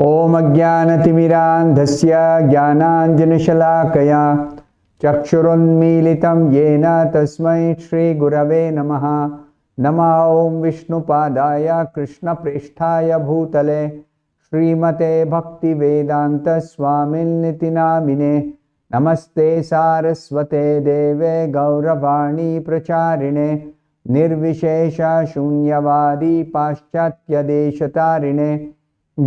Om Ajnanatimirandhasya Jnananjanashalakaya Chakshurunmilitam Yena Tasmai Shri Gurave Namaha. Nama Om Vishnupadaya Krishna Presthaya Bhutale Srimate Bhaktivedanta Swamilniti Namine Namaste Saraswate Deve Gauravani Pracharine Nirvishesha Shunyavadi Paschatya Deshatarine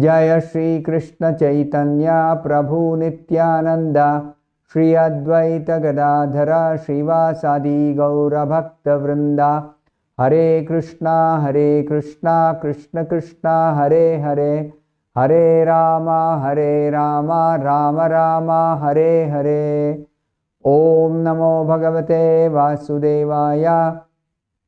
Jaya Shri Krishna Chaitanya Prabhu Nityananda Shri Advaita Gadadhara Srivasadi Gaura Bhakta Vrinda Hare Krishna Krishna Krishna Hare Hare Hare Rama Rama Rama Hare Hare. Om Namo Bhagavate Vasudevaya.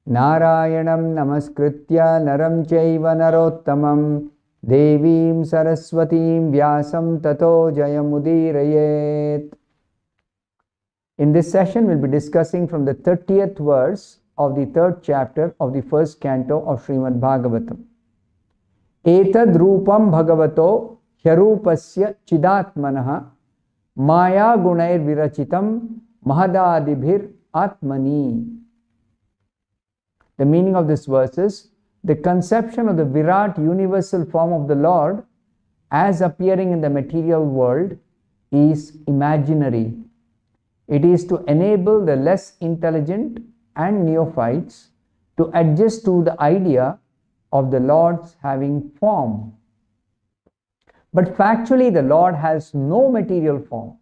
Narayanam Namaskritya Naram Chaiva Narottamam Devim Saraswatim Vyasam Tato Jayamudirayet. In this session, we'll be discussing from the 30th verse of the 3rd chapter of the 1st canto of Srimad-Bhagavatam. Etad Rupam Bhagavato Hyarupasya Chidatmanaha Maya Gunair Virachitam Mahadadibhir Atmani. The meaning of this verse is, the conception of the Virat universal form of the Lord as appearing in the material world is imaginary. It is to enable the less intelligent and neophytes to adjust to the idea of the Lord's having form. But factually, the Lord has no material form.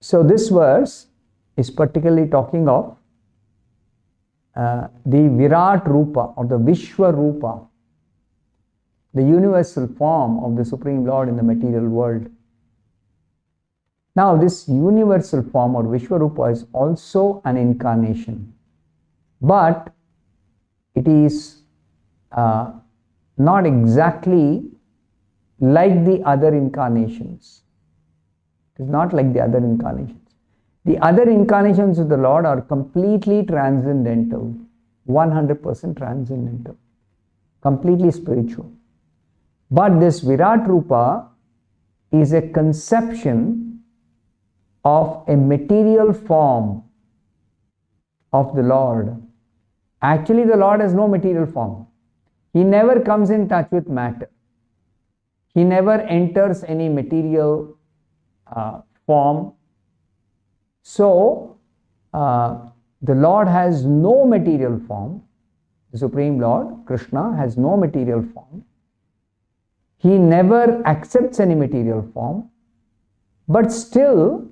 So this verse is particularly talking of the Virat Rupa or the Vishwa Rupa, the universal form of the Supreme Lord in the material world. Now, this universal form or Vishwa Rupa is also an incarnation, but it is not exactly like the other incarnations. It is not like the other incarnations. The other incarnations of the Lord are completely transcendental, 100% transcendental, completely spiritual. But this Virat Rupa is a conception of a material form of the Lord. Actually, the Lord has no material form. He never comes in touch with matter. He never enters any material form. So, the Lord has no material form. The Supreme Lord, Krishna, has no material form. He never accepts any material form. But still,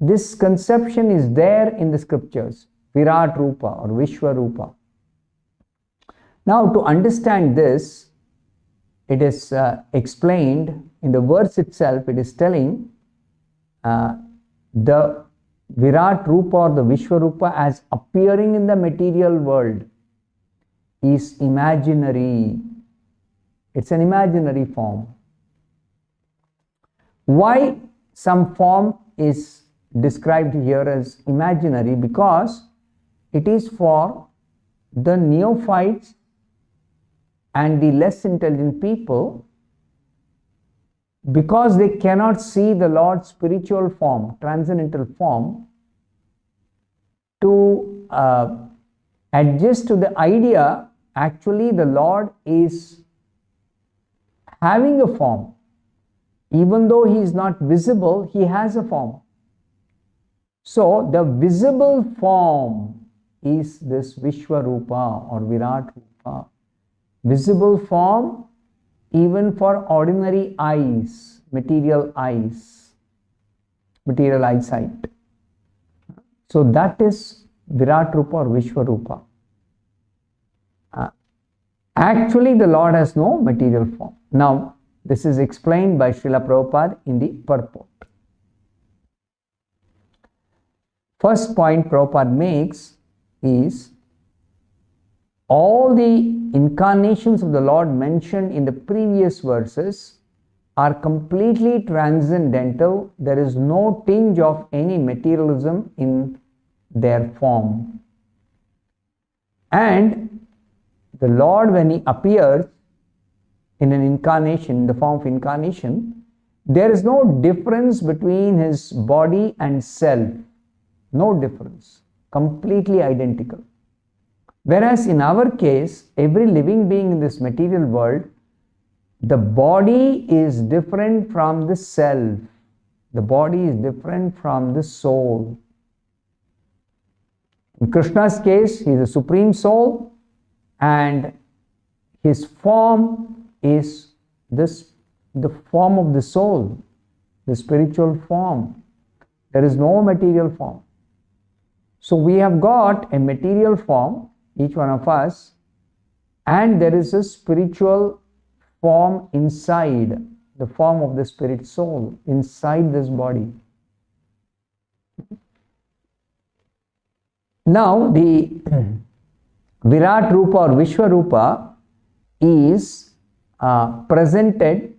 this conception is there in the scriptures, Virat Rupa or Vishwa Rupa. Now, to understand this, it is explained in the verse itself. It is telling the Virat Rupa or the Vishwa Rupa as appearing in the material world is imaginary. It's an imaginary form. Why some form is described here as imaginary? Because it is for the neophytes and the less intelligent people, because they cannot see the Lord's spiritual form, transcendental form, to adjust to the idea actually the Lord is having a form. Even though he is not visible, he has a form. So the visible form is this Vishwa Rupa or Virat Rupa. Visible form even for ordinary eyes, material eyesight. So that is Virat Rupa or Vishwa Rupa. Actually, the Lord has no material form. Now, this is explained by Srila Prabhupada in the purport. First point Prabhupada makes is, all the incarnations of the Lord mentioned in the previous verses are completely transcendental. There is no tinge of any materialism in their form. And the Lord, when He appears in an incarnation, in the form of incarnation, there is no difference between His body and self. No difference. Completely identical. Whereas in our case, every living being in this material world, the body is different from the self. The body is different from the soul. In Krishna's case, he is a supreme soul, and his form is the form of the soul, the spiritual form. There is no material form. So we have got a material form, each one of us, and there is a spiritual form inside, the form of the spirit soul inside this body. Now the Virat Rupa or Vishwa Rupa is presented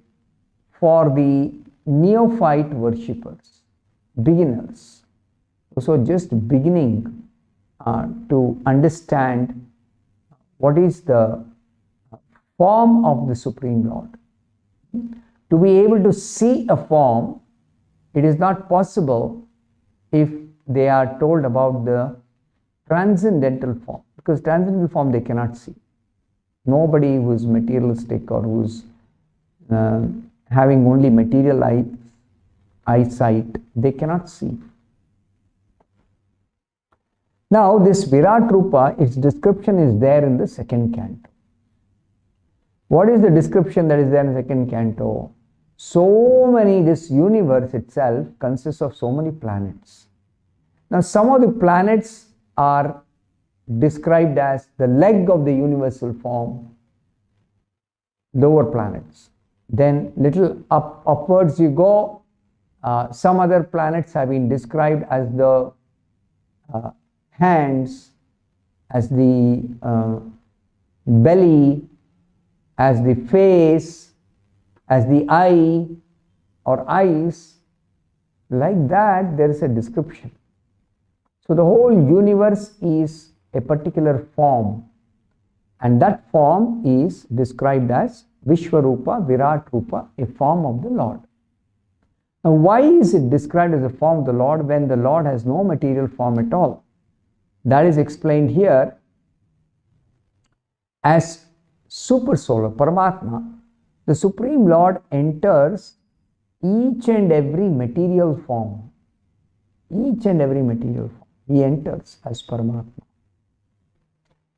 for the neophyte worshippers, beginners, so just beginning to understand what is the form of the Supreme Lord. To be able to see a form, it is not possible if they are told about the transcendental form, because transcendental form they cannot see. Nobody who is materialistic or who is having only material eyesight, they cannot see. Now this Virat Rupa, its description is there in the second canto. What is the description that is there in the second canto? So many, this universe itself consists of so many planets. Now some of the planets are described as the leg of the universal form, lower planets. Then little upwards you go, some other planets have been described as the hands, as the belly, as the face, as the eye or eyes. Like that, there is a description. So the whole universe is a particular form, and that form is described as Vishwarupa, Virat Rupa, a form of the Lord. Now why is it described as a form of the Lord when the Lord has no material form at all? That is explained here as Super Soul, Paramatma. The Supreme Lord enters each and every material form. Each and every material form. He enters as Paramatma.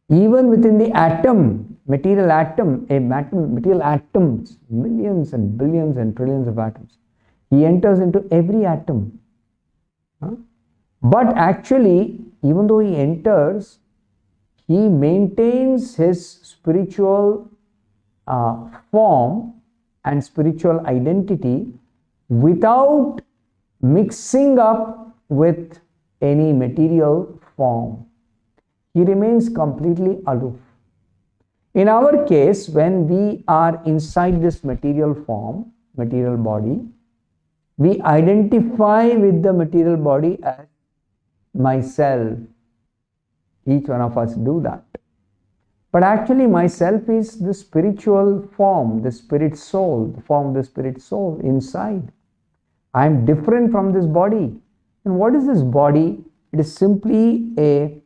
Even within the atom, material atom, material atoms, millions and billions and trillions of atoms, he enters into every atom. But actually, even though he enters, he maintains his spiritual form and spiritual identity without mixing up with any material form. He remains completely aloof. In our case, when we are inside this material form, material body, we identify with the material body as myself. Each one of us do that. But actually myself is the spiritual form, the spirit soul, the form of the spirit soul inside. I am different from this body. And what is this body? It is simply a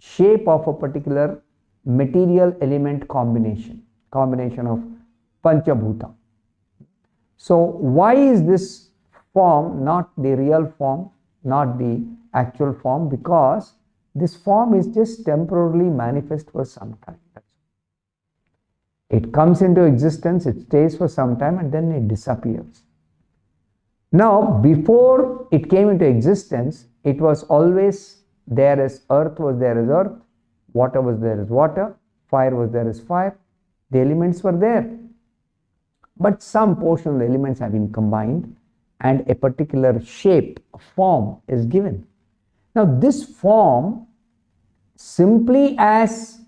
shape of a particular material element combination of Panchabhuta. So why is this form not the real form, not the actual form? Because this form is just temporarily manifest for some time. It comes into existence, it stays for some time, and then it disappears. Now, before it came into existence, it was always there as earth was there as earth, water was there as water, fire was there as fire. The elements were there. But some portion of the elements have been combined and a particular shape, a form is given. Now this form, simply as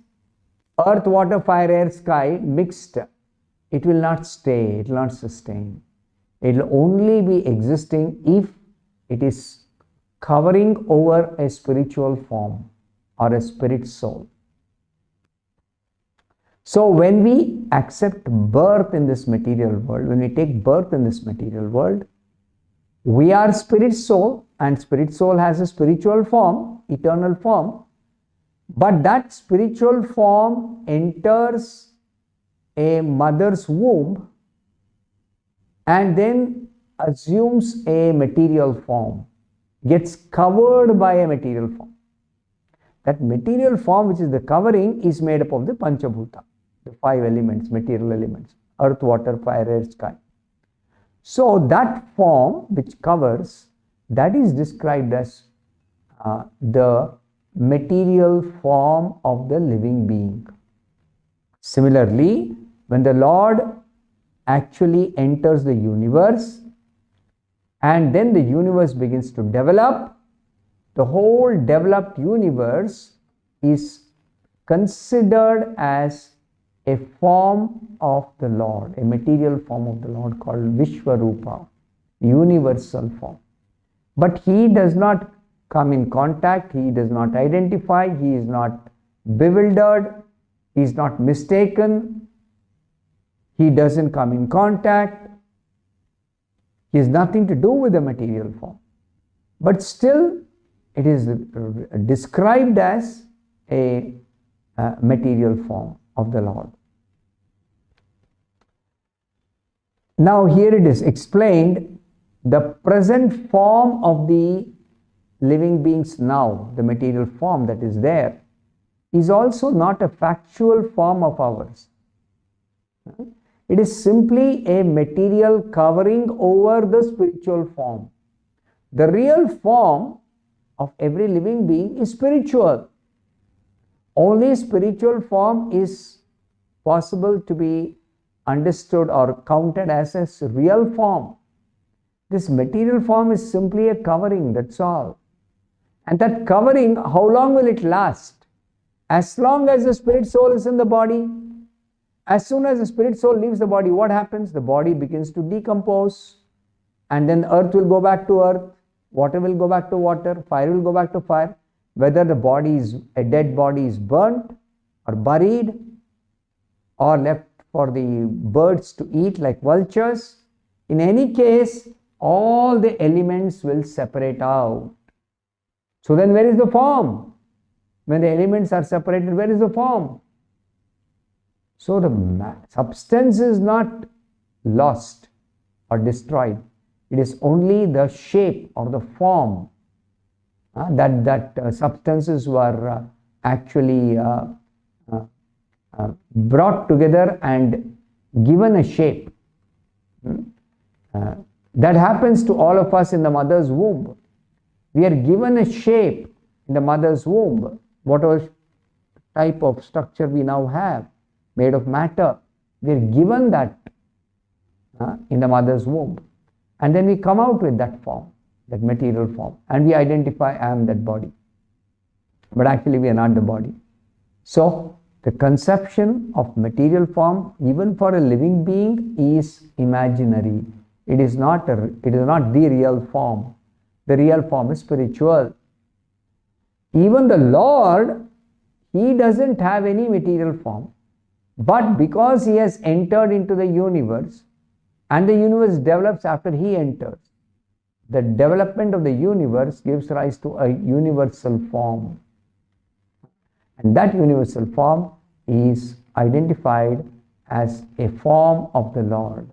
earth, water, fire, air, sky mixed, it will not stay, it will not sustain. It will only be existing if it is covering over a spiritual form or a spirit soul. So when we accept birth in this material world, when we take birth in this material world, we are spirit soul, and spirit soul has a spiritual form, eternal form, but that spiritual form enters a mother's womb and then assumes a material form, gets covered by a material form. That material form, which is the covering, is made up of the Panchabhuta, the 5 elements, material elements, earth, water, fire, air, sky. So that form which covers, that is described as the material form of the living being. Similarly, when the Lord actually enters the universe and then the universe begins to develop, the whole developed universe is considered as a form of the Lord, a material form of the Lord called Vishwarupa, universal form. But he does not come in contact, he does not identify, he is not bewildered, he is not mistaken, he doesn't come in contact, he has nothing to do with the material form. But still, it is described as a material form of the Lord. Now here it is explained, the present form of the living beings now, the material form that is there, is also not a factual form of ours. It is simply a material covering over the spiritual form. The real form of every living being is spiritual. Only spiritual form is possible to be understood or counted as a real form. This material form is simply a covering, that's all. And that covering, how long will it last? As long as the spirit soul is in the body. As soon as the spirit soul leaves the body, what happens? The body begins to decompose, and then earth will go back to earth, water will go back to water, fire will go back to fire. Whether the body is, a dead body is burnt or buried or left for the birds to eat like vultures, in any case, all the elements will separate out. So then where is the form? When the elements are separated, where is the form? So the substance is not lost or destroyed. It is only the shape or the form that substances were actually brought together and given a shape. That happens to all of us in the mother's womb. We are given a shape in the mother's womb, whatever type of structure we now have, made of matter. We are given that in the mother's womb. And then we come out with that form, that material form, and we identify, I am that body. But actually we are not the body. So the conception of material form, even for a living being, is imaginary. It is not the real form. The real form is spiritual. Even the Lord, he doesn't have any material form, but because he has entered into the universe, and the universe develops after he enters, the development of the universe gives rise to a universal form. And that universal form is identified as a form of the Lord.